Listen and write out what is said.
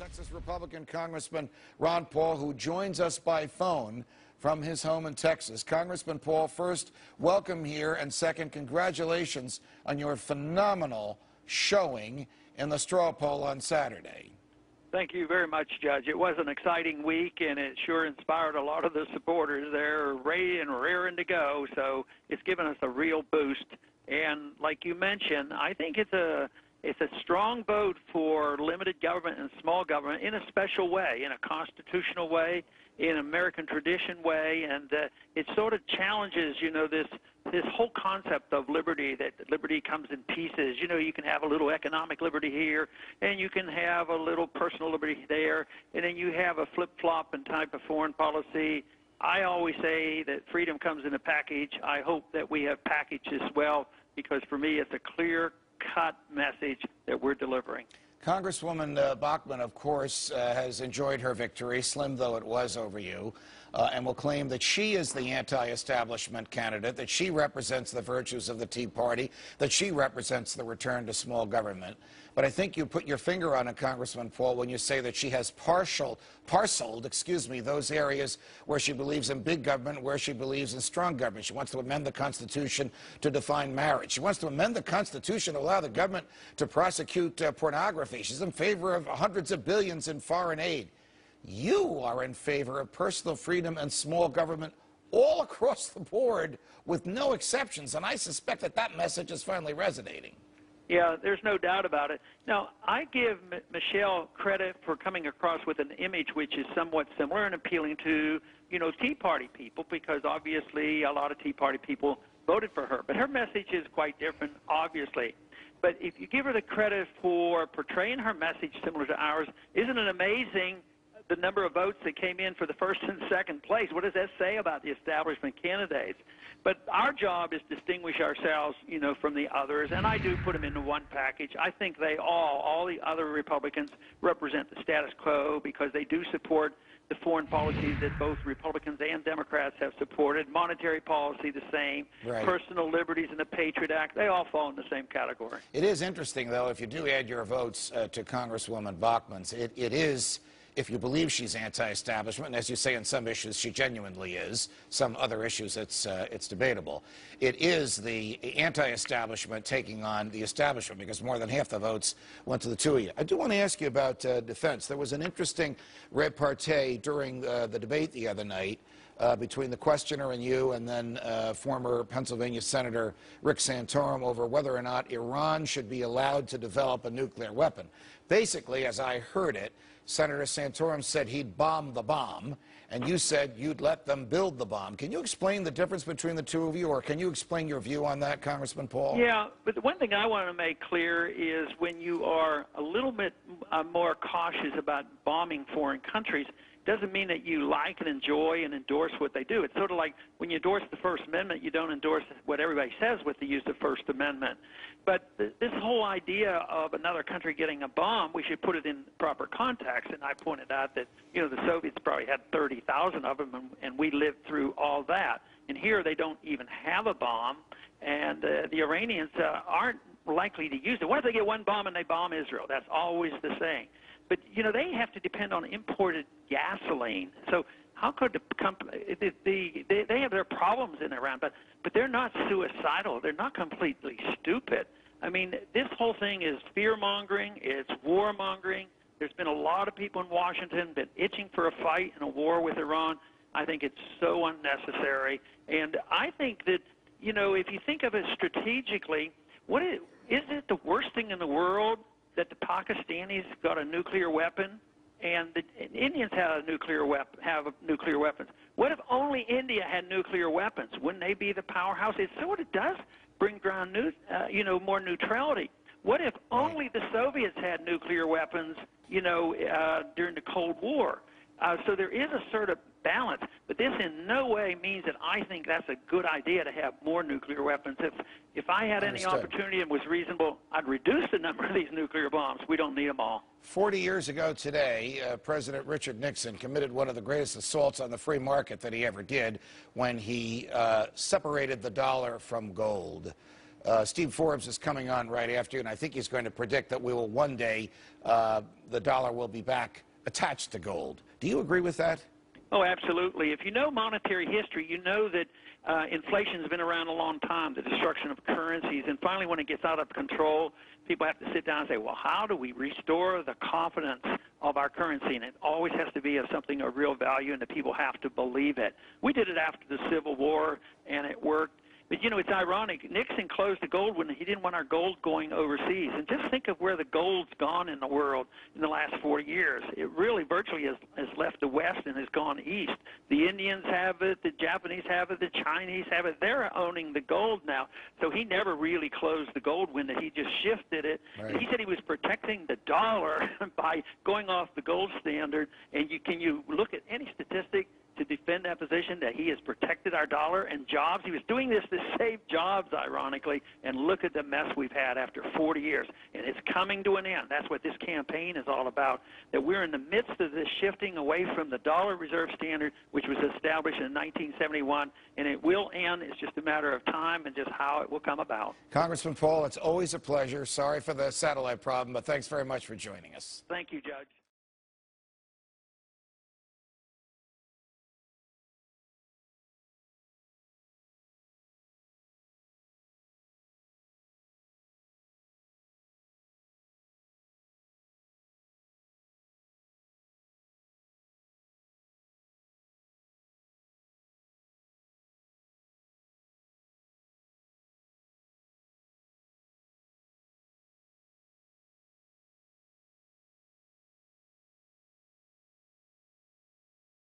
Texas Republican Congressman Ron Paul, who joins us by phone from his home in Texas. Congressman Paul, first, welcome here, and second, congratulations on your phenomenal showing in the straw poll on Saturday. Thank you very much, Judge. It was an exciting week, and it sure inspired a lot of the supporters. They're ready and raring to go, so it's given us a real boost. And like you mentioned, I think it's a strong vote for limited government and small government in a special way, in a constitutional way, in an American tradition way, and it sort of challenges, this whole concept of liberty, that liberty comes in pieces. You can have a little economic liberty here, and you can have a little personal liberty there, and then you have a flip-flop and type of foreign policy. I always say that freedom comes in a package. I hope that we have package as well, because for me it's a clear-cut message that we're delivering. Congresswoman Bachmann, of course, has enjoyed her victory, slim though it was over you, and will claim that she is the anti-establishment candidate, that she represents the virtues of the Tea Party, that she represents the return to small government. But I think you put your finger on it, Congressman Paul, when you say that she has parceled, those areas where she believes in big government, where she believes in strong government. She wants to amend the Constitution to define marriage. She wants to amend the Constitution to allow the government to prosecute pornography. She's in favor of hundreds of billions in foreign aid. You are in favor of personal freedom and small government all across the board with no exceptions, and I suspect that that message is finally resonating. Yeah, there's no doubt about it. Now, I give Michelle credit for coming across with an image which is somewhat similar and appealing to, Tea Party people, because obviously a lot of Tea Party people voted for her. But her message is quite different, obviously. But if you give her the credit for portraying her message similar to ours, isn't it amazing the number of votes that came in for the first and second place? What does that say about the establishment candidates? But our job is to distinguish ourselves, from the others, and I do put them into one package. I think they all the other Republicans represent the status quo because they do support the foreign policies that both Republicans and Democrats have supported. Monetary policy, the same. Right. Personal liberties and the Patriot Act, they all fall in the same category. It is interesting, though, if you do add your votes to Congresswoman Bachmann's, it is, if you believe she's anti-establishment, and as you say on some issues she genuinely is, some other issues it's debatable, it is the anti-establishment taking on the establishment, because more than half the votes went to the two of you. I do want to ask you about defense. There was an interesting repartee during the debate the other night between the questioner and you, and then former Pennsylvania Senator Rick Santorum, over whether or not Iran should be allowed to develop a nuclear weapon. Basically, as I heard it, Senator Santorum said he'd bomb the bomb, and you said you'd let them build the bomb. Can you explain the difference between the two of you, or can you explain your view on that, Congressman Paul? Yeah, but the one thing I want to make clear is when you are a little bit more cautious about bombing foreign countries, doesn't mean that you like and enjoy and endorse what they do. It's sort of like when you endorse the First Amendment, you don't endorse what everybody says with the use of First Amendment. But this whole idea of another country getting a bomb, we should put it in proper context. And I pointed out that, the Soviets probably had 30,000 of them, and we lived through all that. And here they don't even have a bomb, and the Iranians aren't likely to use it. What if they get one bomb and they bomb Israel? That's always the saying. But, they have to depend on imported gasoline. So how could the company, they have their problems in Iran, but they're not suicidal. They're not completely stupid. I mean, this whole thing is fear-mongering. It's war-mongering. There's been a lot of people in Washington been itching for a fight and a war with Iran. I think it's so unnecessary. And I think that, if you think of it strategically, is it the worst thing in the world that the Pakistanis got a nuclear weapon and the Indians have nuclear weapons? What if only India had nuclear weapons? Wouldn't they be the powerhouse? It sort of does bring down more neutrality. What if only the Soviets had nuclear weapons, during the Cold War? So there is a sort of balance, but this in no way means that I think that's a good idea to have more nuclear weapons. If I had any opportunity and was reasonable, I'd reduce the number of these nuclear bombs. We don't need them all. 40 years ago today, President Richard Nixon committed one of the greatest assaults on the free market that he ever did when he separated the dollar from gold. Steve Forbes is coming on right after you, and I think he's going to predict that we will one day, the dollar will be back attached to gold. Do you agree with that? Oh, absolutely. If you know monetary history, you know that inflation's been around a long time, the destruction of currencies, and finally when it gets out of control, people have to sit down and say, well, how do we restore the confidence of our currency? And it always has to be of something of real value, and the people have to believe it. We did it after the Civil War, and it worked. But, you know, it's ironic. Nixon closed the gold when he didn't want our gold going overseas. And just think of where the gold's gone in the world in the last 40 years. It really virtually has left the West and has gone east. The Indians have it. The Japanese have it. The Chinese have it. They're owning the gold now. So he never really closed the gold window. He just shifted it. Right. And he said he was protecting the dollar by going off the gold standard. And can you look at any statistic to defend that position, that he has protected our dollar and jobs? He was doing this to save jobs, ironically, and look at the mess we've had after 40 years. And it's coming to an end. That's what this campaign is all about, that we're in the midst of this shifting away from the dollar reserve standard, which was established in 1971, and it will end. It's just a matter of time and just how it will come about. Congressman Paul, it's always a pleasure. Sorry for the satellite problem, but thanks very much for joining us. Thank you, Judge.